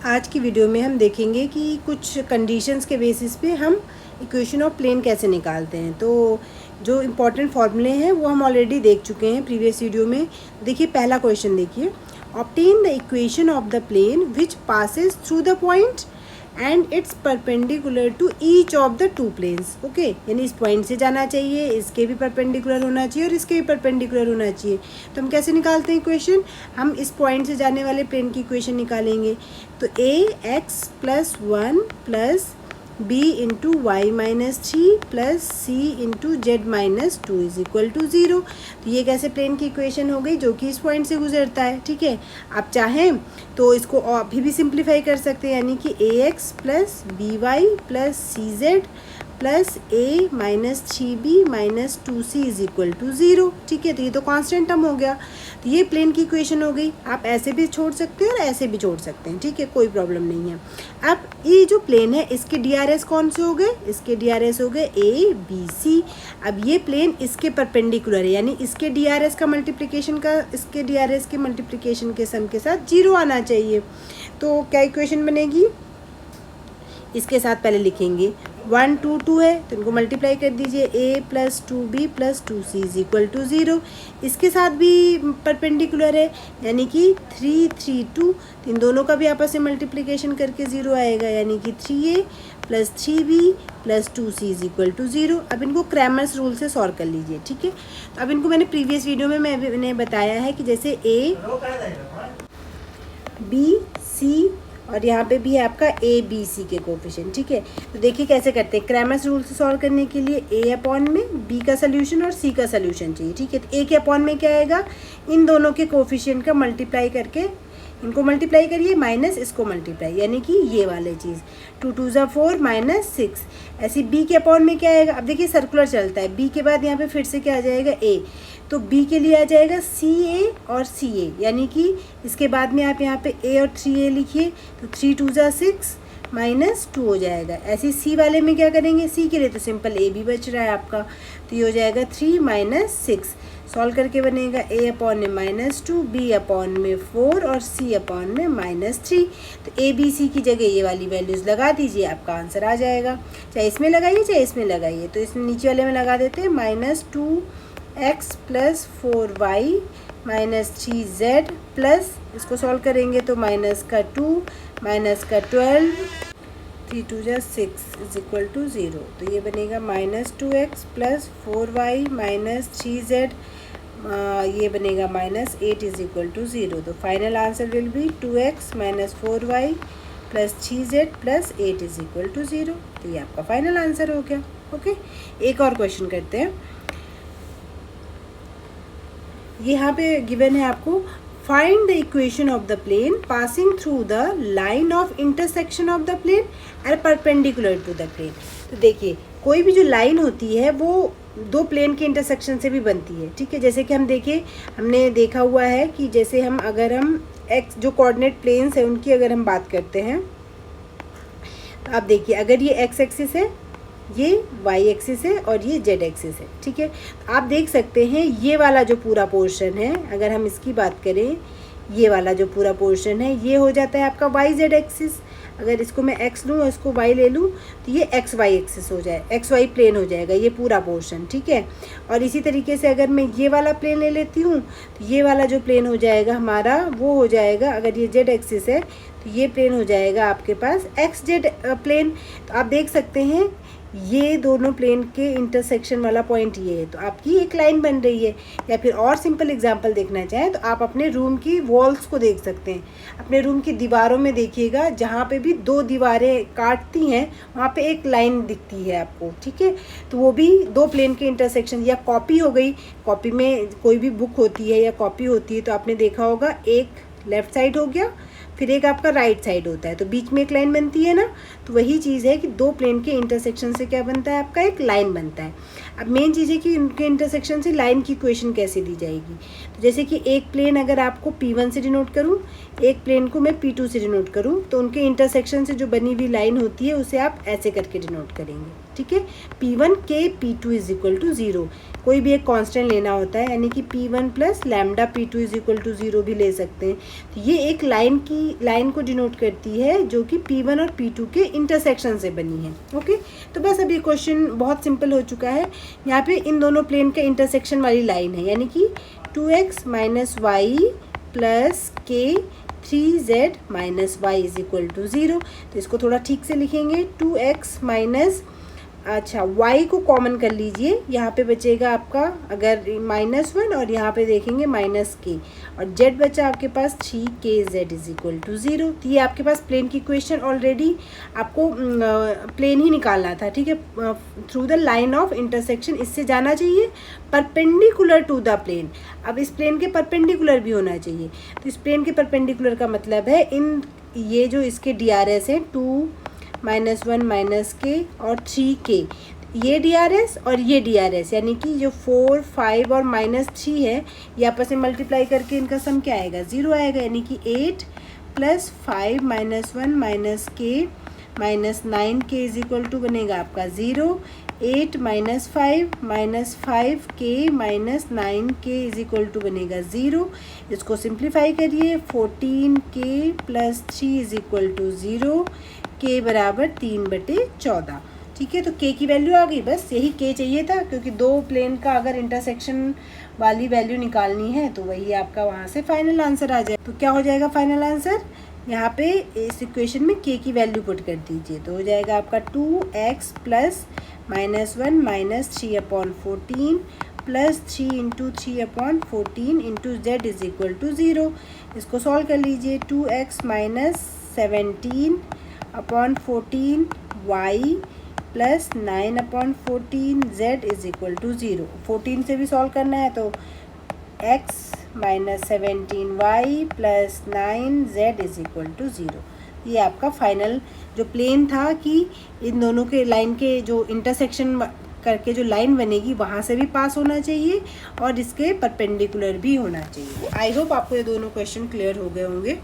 आज की वीडियो में हम देखेंगे कि कुछ कंडीशंस के बेसिस पे हम इक्वेशन ऑफ प्लेन कैसे निकालते हैं। तो जो इम्पोर्टेंट फार्मूले हैं वो हम ऑलरेडी देख चुके हैं प्रीवियस वीडियो में। देखिए पहला क्वेश्चन देखिए, obtain the equation of the plane which passes through the point and its perpendicular to each of the two planes. Okay, यानी इस पॉइंट से जाना चाहिए, इसके भी परपेंडिकुलर होना चाहिए और इसके भी परपेंडिकुलर होना चाहिए। तो हम कैसे निकालते हैं इक्वेशन? हम इस पॉइंट से जाने वाले प्लेन की इक्वेशन निकालेंगे। तो ax+1 plus b into y-3 plus c into z-2 is equal to 0। तो ये कैसे प्लेन की इक्वेशन हो गई जो कि इस पॉइंट से गुजरता है। ठीक है, आप चाहें तो इसको अभी भी सिंप्लीफाई कर सकते हैं, यानी कि ax plus by plus cz plus a-3b-2c is equal to 0। ठीक है, तो ये तो कांस्टेंट टर्म हो गया। तो ये प्लेन की इक्वेशन हो गई। आप ऐसे भी छोड़ सकते हैं और ऐसे भी छोड़ सकते हैं। ठीक है, कोई प्रॉब्लम नहीं है। अब ये जो प्लेन है इसके DRS कौन से हो गए? इसके DRS हो गए ABC। अब ये प्लेन इसके परपेंडिकुलर है, यानी इसके DRS का मल्टीप्लिकेशन का इसके DRS के मल्टीप्लिकेशन के सम के साथ 0 आना चाहिए। तो क्या इक्वेशन बनेगी? इसके साथ पहले लिखेंगे 1 2 2 है तो इनको मल्टीप्लाई कर दीजिए, a+2b+2c इज इक्वल टू 0। इसके साथ भी परपेंडिकुलर है, यानी कि 3 3 2, इन दोनों का भी आपस में मल्टीप्लिकेशन करके 0 आएगा, यानी कि 3a+3b+2c इज इक्वल टू 0। अब इनको क्रैमर्स रूल से सॉल्व कर लीजिए। ठीक है, तो अब इनको मैंने प्रीवियस वीडियो में मैंने बताया है कि जैसे a b c और यहाँ पे भी है आपका ABC के कोफिशिएंट। ठीक है, तो देखिए कैसे करते हैं। क्रैमर्स रूल से सॉल्व करने के लिए A अपॉन में B का सोल्यूशन और C का सोल्यूशन चाहिए। ठीक है, तो A के अपॉन में क्या आएगा? इन दोनों के कोफिशिएंट का मल्टीप्लाई करके इनको मल्टीप्लाई करिए माइनस इसको मल्टीप्लाई, यानी कि ये वाले चीज़ 2 2 ज़ा 4 -6। ऐसे B के अपॉन में क्या आएगा? अब देखिए सर्कुलर चलता है, B के बाद यहाँ पे फिर से क्या आ जाएगा? A। तो B के लिए आ जाएगा CA और CA, यानी कि इसके बाद में आप यहाँ पे A और 3A लिखिए, तो 3 2 ज़ा 6 -2 हो जाएगा। ऐसे C वाले में क्या करेंगे? C के लिए तो सिंपल A भी बच रहा है आपका, तो ये हो जाएगा 3 -6। सॉल्व करके बनेगा A अपॉन में -2, B अपॉन में 4 और C अपॉन में -3। तो ABC की जगह ये वाली वैल्यूज़ लगा दीजिए, आपका आंसर आ जाएगा। चाहे इसमें लगाइए चाहे इसमें लगाइए। तो इसमें नीचे वाले में लगा देते हैं -2x plus 4y -3z plus, इसको सॉल्व करेंगे तो -2 -12 3 2 ज़ा 6 इज इक्वल टू 0। तो ये बनेगा -2x प्लस 4y -3z, ये बनेगा -8 इज इक्वल टू 0। तो final answer will be 2x - 4y plus 3z plus 8 is equal to 0। तो ये आपका फाइनल आंसर हो गया। ओके, एक और क्वेश्चन करते हैं। यहाँ पे गिवन है आपको, find the equation of the plane passing through the line of intersection of the plane and perpendicular to the plane. तो देखिए कोई भी जो लाइन होती है वो दो प्लेन के इंटरसेक्शन से भी बनती है। ठीक है, जैसे कि हम देखिए, हमने देखा हुआ है कि जैसे अगर हम एक्स जो कोऑर्डिनेट प्लेन्स है उनकी अगर हम बात करते हैं, तो आप देखिए अगर ये एक्स एक्सिस है, ये वाई एक्सिस है और ये जेड एक्सिस है। ठीक है, तो आप देख सकते हैं ये वाला जो पूरा पोर्शन है, अगर हम इसकी बात करें, ये वाला जो पूरा पोर्शन है ये हो जाता है आपका वाई जेड एक्सिस। अगर इसको मैं एक्स लूँ और इसको वाई ले लूँ तो ये एक्स वाई एक्सिस हो जाए, एक्स वाई प्लेन हो जाएगा ये पूरा पोर्शन। ठीक है, और इसी तरीके से अगर मैं ये वाला प्लेन ले लेती हूँ तो ये वाला जो प्लेन हो जाएगा हमारा वो हो जाएगा, अगर ये जेड एक्सिस है तो ये प्लेन हो जाएगा आपके पास एक्स जेड प्लेन। तो आप देख सकते हैं ये दोनों प्लेन के इंटरसेक्शन वाला पॉइंट ये है, तो आपकी एक लाइन बन रही है। या फिर और सिंपल एग्जांपल देखना चाहें तो आप अपने रूम की वॉल्स को देख सकते हैं। अपने रूम की दीवारों में देखिएगा, जहाँ पे भी दो दीवारें काटती हैं वहाँ पे एक लाइन दिखती है आपको। ठीक है, तो वो भी दो प्लेन के इंटरसेक्शन। या कॉपी हो गई, कॉपी में कोई भी बुक होती है या कॉपी होती है तो आपने देखा होगा एक लेफ़्ट साइड हो गया, फिर एक आपका राइट साइड होता है, तो बीच में एक लाइन बनती है ना। तो वही चीज़ है कि दो प्लेन के इंटरसेक्शन से क्या बनता है? आपका एक लाइन बनता है। अब मेन चीज़ है कि उनके इंटरसेक्शन से लाइन की इक्वेशन कैसे दी जाएगी। तो जैसे कि एक प्लेन अगर आपको P1 से डिनोट करूँ, एक प्लेन को मैं P2 से डिनोट करूँ, तो उनके इंटरसेक्शन से जो बनी हुई लाइन होती है उसे आप ऐसे करके डिनोट करेंगे। ठीक है। P1 K P2 is equal to 0, कोई भी एक कांस्टेंट लेना होता है, यानी कि P1 plus lambda P2 is equal to 0 भी ले सकते हैं। तो ये एक लाइन को डिनोट करती है जो कि P1 और P2 के इंटरसेक्शन से बनी है। ओके, तो बस अभी क्वेश्चन बहुत सिंपल हो चुका है। यहाँ पे इन दोनों प्लेन के इंटरसेक्शन वाली लाइन है, यानी कि 2x minus Y plus k 3z minus y is equal to 0। तो इसको थोड़ा ठीक से लिखेंगे, 2x माइनस, अच्छा y को कॉमन कर लीजिए, यहाँ पे बचेगा आपका अगर -1 और यहाँ पे देखेंगे -k, और z बचा आपके पास 3kz इज इक्वल टू 0। तो ये आपके पास प्लेन की इक्वेशन ऑलरेडी आपको प्लेन ही निकालना था, ठीक है, through the line of intersection इससे जाना चाहिए परपेंडिकुलर टू द प्लेन। अब इस प्लेन के परपेंडिकुलर भी होना चाहिए, तो इस प्लेन के परपेंडिकुलर का मतलब है इन ये जो इसके DRS हैं 2 -1 -k और 3k, ये DRS और ये DRS, यानी कि जो 4 5 और -3 है ये आपस में मल्टीप्लाई करके इनका सम क्या आएगा, 0 आएगा, यानी कि 8 + 5 -1 -k -9k is equal to बनेगा आपका 0। 8 - 5 -5k -9k is equal to बनेगा 0। इसको सिंप्लीफाई करिए, 14k + 3 is equal to 0, k बराबर 3/14। ठीक है, तो k की वैल्यू आ गई, बस यही k चाहिए था, क्योंकि दो प्लेन का अगर इंटरसेक्शन वाली वैल्यू निकालनी है तो वही आपका वहाँ से फाइनल आंसर आ जाए। तो क्या हो जाएगा फाइनल आंसर, यहाँ पे इस इक्वेशन में k की वैल्यू पुट कर दीजिए, तो हो जाएगा आपका 2x + -1 - 3/14 + 3 × 3/14 × z is equal to 0। इसको सॉल्व कर लीजिए, 2x - 17/14 y + 9/14 z is equal to 0। 14 से भी सॉल्व करना है तो x - 17y + 9z is equal to 0। ये आपका फाइनल जो प्लेन था कि इन दोनों के लाइन के जो इंटरसेक्शन करके जो लाइन बनेगी वहाँ से भी पास होना चाहिए और इसके परपेंडिकुलर भी होना चाहिए। आई होप आपको ये दोनों क्वेश्चन क्लियर हो गए होंगे।